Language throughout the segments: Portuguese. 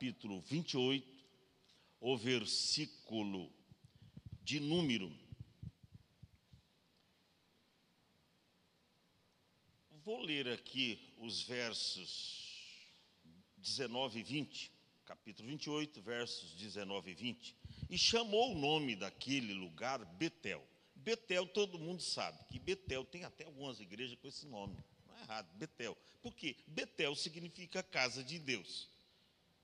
capítulo 28, o versículo de número. Vou ler aqui os versos 19 e 20, capítulo 28, versos 19 e 20. E chamou o nome daquele lugar Betel. Betel, todo mundo sabe que Betel tem até algumas igrejas com esse nome. Não é errado, Betel. Por quê? Betel significa casa de Deus.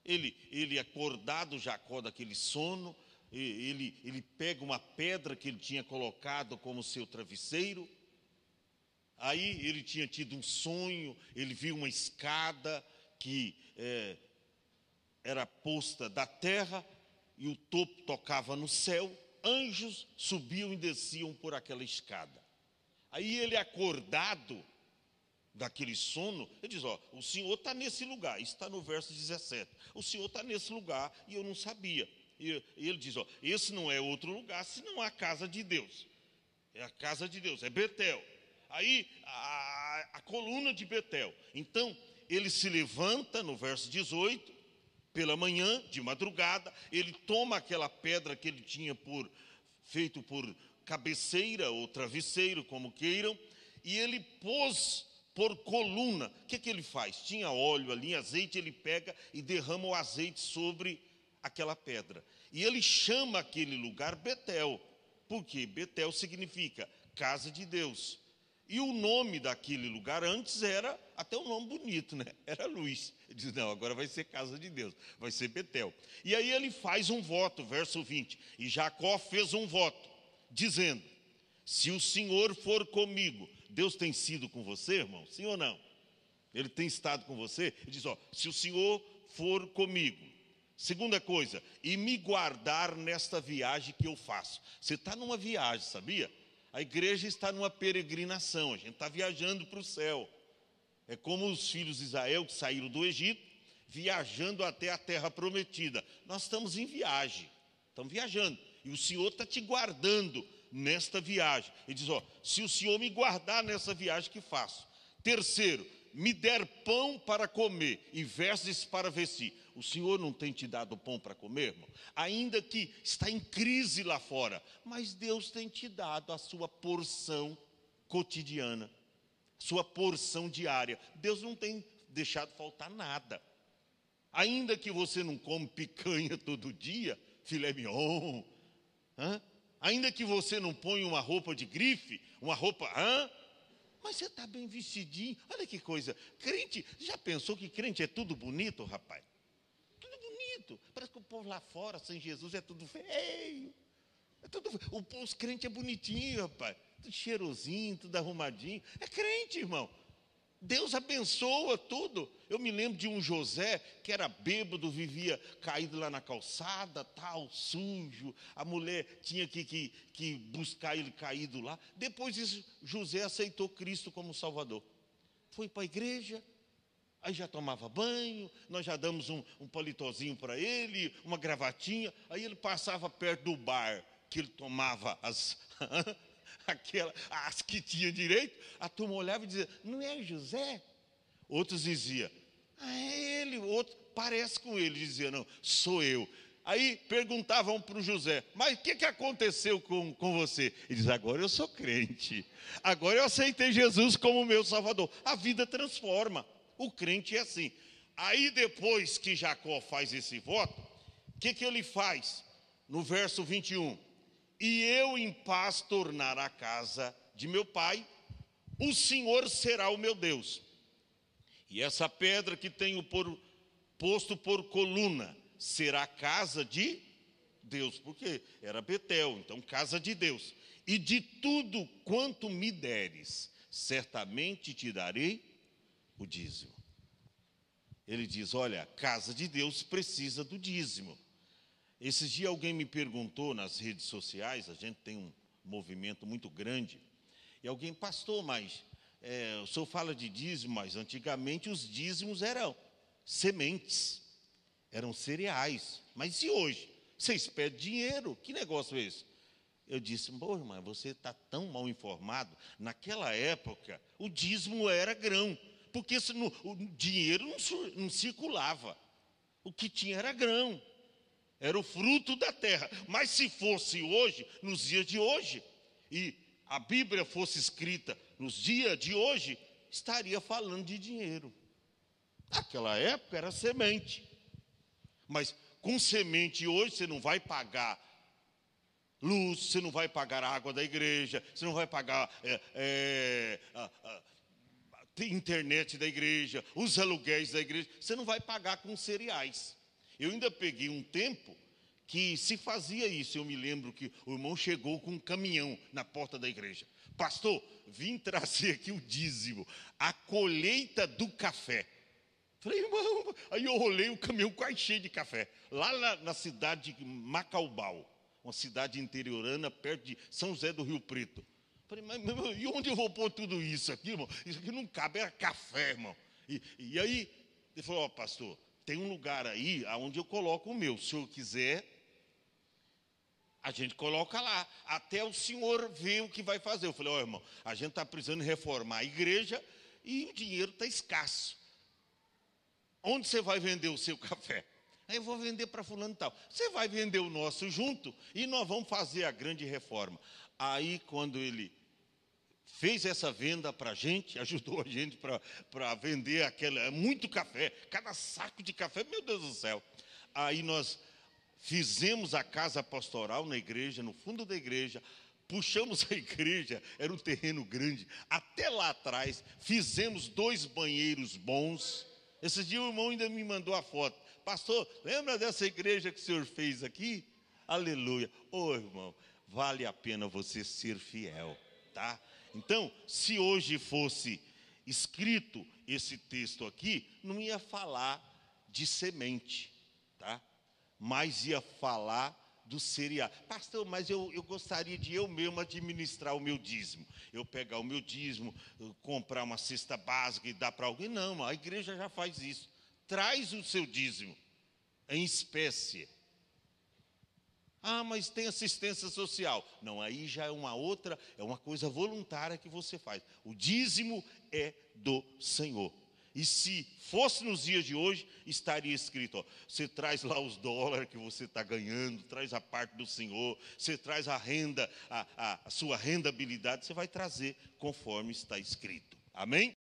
Ele acordado, Jacó, daquele sono, ele pega uma pedra que ele tinha colocado como seu travesseiro. Aí ele tinha tido um sonho, ele viu uma escada que era posta da terra e o topo tocava no céu. Anjos subiam e desciam por aquela escada. Aí ele, acordado daquele sono, ele diz: ó, o Senhor está nesse lugar. Está no verso 17. O Senhor está nesse lugar e eu não sabia. E ele diz: ó, esse não é outro lugar senão a casa de Deus. É a casa de Deus, é Betel. Aí a coluna de Betel. Então ele se levanta no verso 18, pela manhã, de madrugada, ele toma aquela pedra que ele tinha feito por cabeceira ou travesseiro, como queiram, e ele pôs por coluna. O que ele faz? Tinha óleo ali, azeite, ele pega e derrama o azeite sobre aquela pedra. E ele chama aquele lugar Betel, porque Betel significa casa de Deus. E o nome daquele lugar antes era até um nome bonito, né? Era Luz. Ele diz: não, agora vai ser casa de Deus, vai ser Betel. E aí ele faz um voto, verso 20. E Jacó fez um voto, dizendo: se o Senhor for comigo. Deus tem sido com você, irmão? Sim ou não? Ele tem estado com você? Ele diz: ó, se o Senhor for comigo. Segunda coisa, e me guardar nesta viagem que eu faço. Você está numa viagem, sabia? A igreja está numa peregrinação, a gente está viajando para o céu. É como os filhos de Israel que saíram do Egito, viajando até a terra prometida. Nós estamos em viagem, estamos viajando. E o Senhor está te guardando nesta viagem. Ele diz: ó, se o Senhor me guardar nessa viagem que faço. Terceiro, me der pão para comer e vestes para vestir. O Senhor não tem te dado pão para comer, irmão? Ainda que está em crise lá fora, mas Deus tem te dado a sua porção cotidiana, sua porção diária. Deus não tem deixado faltar nada. Ainda que você não come picanha todo dia, filé mignon, ainda que você não põe uma roupa de grife, uma roupa, mas você está bem vestidinho. Olha que coisa. Crente, já pensou que crente é tudo bonito, rapaz? Tudo bonito. Parece que o povo lá fora, sem Jesus, é tudo feio. Os crentes é bonitinho, rapaz. Tudo cheirosinho, tudo arrumadinho. É crente, irmão. Deus abençoa tudo. Eu me lembro de um José que era bêbado, vivia caído lá na calçada, tal, sujo. A mulher tinha que buscar ele caído lá. Depois disso, José aceitou Cristo como Salvador. Foi para a igreja, aí já tomava banho, nós já damos um palitozinho para ele, uma gravatinha. Aí ele passava perto do bar que ele tomava as que tinha direito. A turma olhava e dizia: não é José? Outros diziam: é ele. Outro parece com ele. Dizia: não, sou eu. Aí perguntavam para o José: mas o que aconteceu com você? Ele diz: agora eu sou crente, agora eu aceitei Jesus como meu Salvador. A vida transforma. O crente é assim. Aí depois que Jacó faz esse voto, o que ele faz? No verso 21. E eu em paz tornar a casa de meu pai, o Senhor será o meu Deus. E essa pedra que tenho posto por coluna será a casa de Deus, porque era Betel, então casa de Deus. E de tudo quanto me deres, certamente te darei o dízimo. Ele diz: olha, casa de Deus precisa do dízimo. Esses dias alguém me perguntou nas redes sociais, a gente tem um movimento muito grande, e alguém: pastor, mas o senhor fala de dízimo, mas antigamente os dízimos eram sementes, eram cereais, mas e hoje? Vocês pedem dinheiro, que negócio é esse? Eu disse: pô, irmã, você está tão mal informado. Naquela época, o dízimo era grão, porque o dinheiro não circulava. O que tinha era grão, era o fruto da terra. Mas se fosse hoje, nos dias de hoje, e a Bíblia fosse escrita nos dias de hoje, estaria falando de dinheiro. Naquela época era semente. Mas com semente hoje você não vai pagar luz, você não vai pagar a água da igreja, você não vai pagar internet da igreja, os aluguéis da igreja, você não vai pagar com cereais. Eu ainda peguei um tempo que se fazia isso. Eu me lembro que o irmão chegou com um caminhão na porta da igreja. Pastor, vim trazer aqui o dízimo, a colheita do café. Falei, irmão, aí eu olhei o caminhão quase cheio de café, lá na cidade de Macaubal, uma cidade interiorana, perto de São José do Rio Preto. Falei, mas e onde eu vou pôr tudo isso aqui, irmão? Isso aqui não cabe, era café, irmão. E aí, ele falou, pastor, tem um lugar aí onde eu coloco o meu. Se o senhor quiser, a gente coloca lá, até o senhor ver o que vai fazer. Eu falei, irmão, a gente está precisando reformar a igreja e o dinheiro está escasso. Onde você vai vender o seu café? Aí eu vou vender para fulano e tal. Você vai vender o nosso junto e nós vamos fazer a grande reforma. Aí, quando ele fez essa venda para a gente, ajudou a gente para vender muito café, cada saco de café, meu Deus do céu. Aí nós fizemos a casa pastoral na igreja, no fundo da igreja, puxamos a igreja, era um terreno grande, até lá atrás, fizemos 2 banheiros bons. Esses dias o irmão ainda me mandou a foto. Pastor, lembra dessa igreja que o senhor fez aqui? Aleluia. Irmão, vale a pena você ser fiel, tá? Então, se hoje fosse escrito esse texto aqui, não ia falar de semente, tá? Mas ia falar do cereal. Pastor, mas eu gostaria de eu mesmo administrar o meu dízimo. Eu pegar o meu dízimo, comprar uma cesta básica e dar para alguém. Não, a igreja já faz isso. Traz o seu dízimo em espécie. Ah, mas tem assistência social. Não, aí já é uma coisa voluntária que você faz. O dízimo é do Senhor. E se fosse nos dias de hoje, estaria escrito, você traz lá os dólares que você está ganhando, traz a parte do Senhor, você traz a renda, a sua rendabilidade, você vai trazer conforme está escrito. Amém?